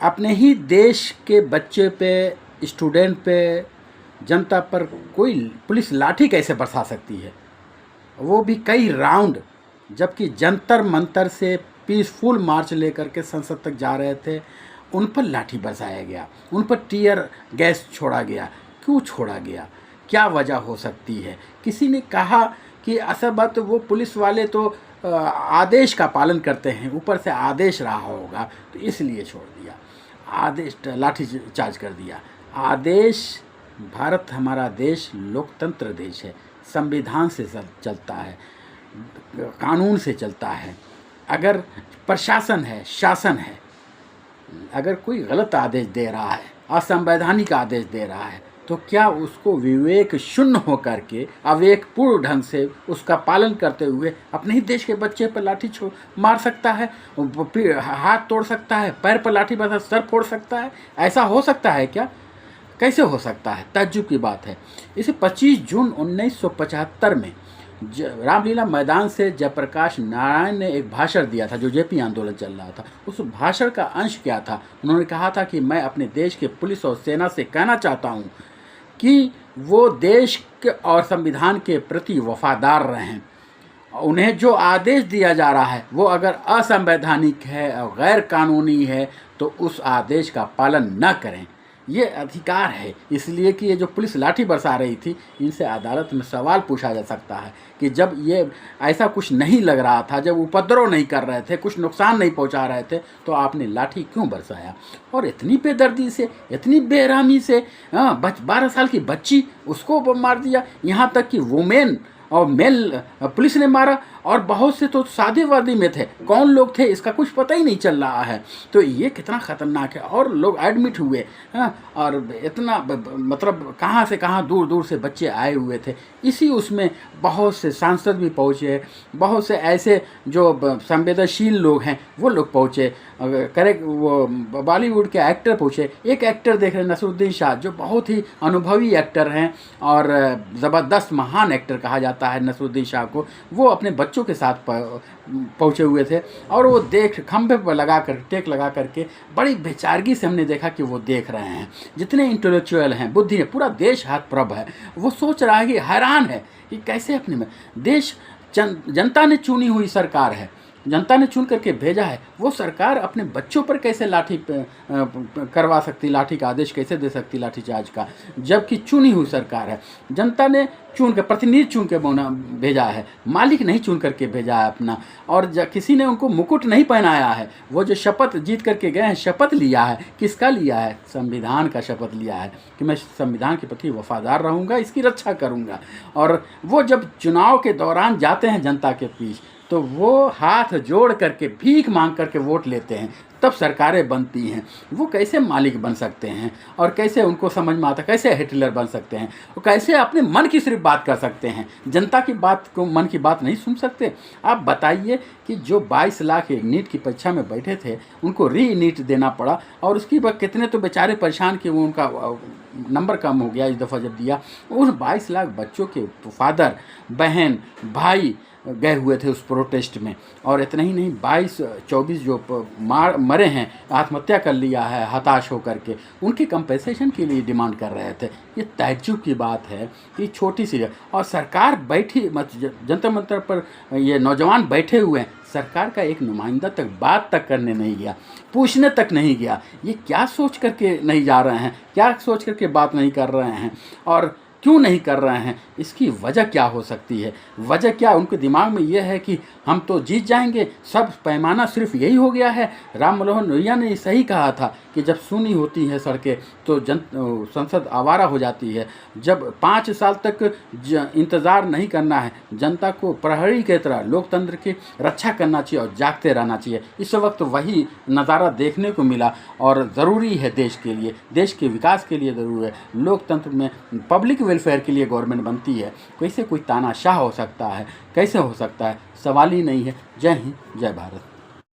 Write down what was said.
अपने ही देश के बच्चे पे, स्टूडेंट पे, जनता पर कोई पुलिस लाठी कैसे बरसा सकती है, वो भी कई राउंड। जबकि जंतर मंतर से पीसफुल मार्च लेकर के संसद तक जा रहे थे, उन पर लाठी बरसाया गया, उन पर टीयर गैस छोड़ा गया। क्यों छोड़ा गया, क्या वजह हो सकती है? किसी ने कहा कि असल बात वो पुलिस वाले तो आदेश का पालन करते हैं, ऊपर से आदेश रहा होगा तो इसलिए छोड़ दिया, आदेश लाठी चार्ज कर दिया। आदेश, भारत हमारा देश लोकतंत्र देश है, संविधान से चलता है, कानून से चलता है। अगर प्रशासन है, शासन है, अगर कोई गलत आदेश दे रहा है, असंवैधानिक आदेश दे रहा है, तो क्या उसको विवेक शून्य होकर के अविवेकपूर्ण ढंग से उसका पालन करते हुए अपने ही देश के बच्चे पर लाठी मार सकता है, हाथ तोड़ सकता है, पैर पर लाठी बरसा सर फोड़ सकता है? ऐसा हो सकता है क्या? कैसे हो सकता है? ताज्जुब की बात है। इसे 25 जून 1975 में रामलीला मैदान से जयप्रकाश नारायण ने एक भाषण दिया था, जो जेपी आंदोलन चल रहा था। उस भाषण का अंश क्या था? उन्होंने कहा था कि मैं अपने देश के पुलिस और सेना से कहना चाहता हूं कि वो देश के और संविधान के प्रति वफादार रहें। उन्हें जो आदेश दिया जा रहा है वो अगर असंवैधानिक है और गैर कानूनी है तो उस आदेश का पालन न करें। ये अधिकार है, इसलिए कि ये जो पुलिस लाठी बरसा रही थी, इनसे अदालत में सवाल पूछा जा सकता है कि जब ये ऐसा कुछ नहीं लग रहा था, जब उपद्रव नहीं कर रहे थे, कुछ नुकसान नहीं पहुंचा रहे थे, तो आपने लाठी क्यों बरसाया? और इतनी बेदर्दी से, इतनी बेरहमी से 12 साल की बच्ची, उसको मार दिया। यहाँ तक कि वुमेन और मेल पुलिस ने मारा, और बहुत से तो सादेवादी में थे, कौन लोग थे इसका कुछ पता ही नहीं चल रहा है। तो ये कितना ख़तरनाक है। और लोग एडमिट हुए, और इतना मतलब कहाँ से कहाँ दूर दूर से बच्चे आए हुए थे। इसी उसमें बहुत से सांसद भी पहुँचे, बहुत से ऐसे जो संवेदनशील लोग हैं वो लोग पहुँचे, करेक्ट, वो बॉलीवुड के एक्टर पहुँचे। एक एक्टर देख रहे हैं, नसरुद्दीन शाह, जो बहुत ही अनुभवी एक्टर हैं और ज़बरदस्त महान एक्टर कहा जाता है नसरुद्दीन शाह को। वो अपने बच्चों के साथ पहुँचे हुए थे, और वो देख खंभे पर लगा कर, टेक लगा करके बड़ी बेचारगी से हमने देखा कि वो देख रहे हैं। जितने इंटेलेक्चुअल हैं, बुद्धि है, पूरा देश हाथ प्रभ है, वो सोच रहा है कि हैरान है कि कैसे अपने में देश जनता ने चुनी हुई सरकार है, जनता ने चुन करके भेजा है, वो सरकार अपने बच्चों पर कैसे लाठी करवा सकती, लाठी का आदेश कैसे दे सकती, लाठी चार्ज का, जबकि चुनी हुई सरकार है। जनता ने चुन के, प्रतिनिधि चुन के भेजा है, मालिक नहीं चुन करके भेजा है अपना। और किसी ने उनको मुकुट नहीं पहनाया है। वो जो शपथ जीत करके गए हैं, शपथ लिया है, किसका लिया है? संविधान का शपथ लिया है कि मैं संविधान के प्रति वफादार रहूँगा, इसकी रक्षा करूँगा। और वो जब चुनाव के दौरान जाते हैं जनता के बीच, तो वो हाथ जोड़ करके, भीख मांग करके वोट लेते हैं, तब सरकारें बनती हैं। वो कैसे मालिक बन सकते हैं? और कैसे उनको समझ में आता, कैसे हिटलर बन सकते हैं? वो कैसे अपने मन की सिर्फ बात कर सकते हैं, जनता की बात को, मन की बात नहीं सुन सकते? आप बताइए कि जो 22 लाख नीट की परीक्षा में बैठे थे, उनको री नीट देना पड़ा, और उसकी बाद कितने तो बेचारे परेशान कि वो उनका नंबर कम हो गया इस दफ़ा जब दिया। उन 22 लाख बच्चों के फादर, बहन, भाई गए हुए थे उस प्रोटेस्ट में। और इतना ही नहीं, 22-24 जो मरे हैं, आत्महत्या कर लिया है हताश होकर के, उनके कंपेंसेशन के लिए डिमांड कर रहे थे। ये ताज्जुब की बात है कि छोटी सी, और सरकार बैठी, जंतर मंतर पर ये नौजवान बैठे हुए हैं, सरकार का एक नुमाइंदा तक बात तक करने नहीं गया, पूछने तक नहीं गया। ये क्या सोच करके नहीं जा रहे हैं, क्या सोच करके बात नहीं कर रहे हैं, और क्यों नहीं कर रहे हैं? इसकी वजह क्या हो सकती है? वजह क्या उनके दिमाग में ये है कि हम तो जीत जाएंगे, सब पैमाना सिर्फ यही हो गया है। राम मनोहर लोहिया ने सही कहा था कि जब सुनी होती है सड़कें तो संसद आवारा हो जाती है। जब 5 साल तक इंतज़ार नहीं करना है, जनता को प्रहरी की तरह लोकतंत्र की रक्षा करना चाहिए और जागते रहना चाहिए। इस वक्त वही नज़ारा देखने को मिला, और ज़रूरी है देश के लिए, देश के विकास के लिए ज़रूरी है। लोकतंत्र में पब्लिक वेलफेयर के लिए गवर्नमेंट बनती है, कैसे कोई तानाशाह हो सकता है? कैसे हो सकता है? सवाल ही नहीं है। जय हिंद, जय भारत।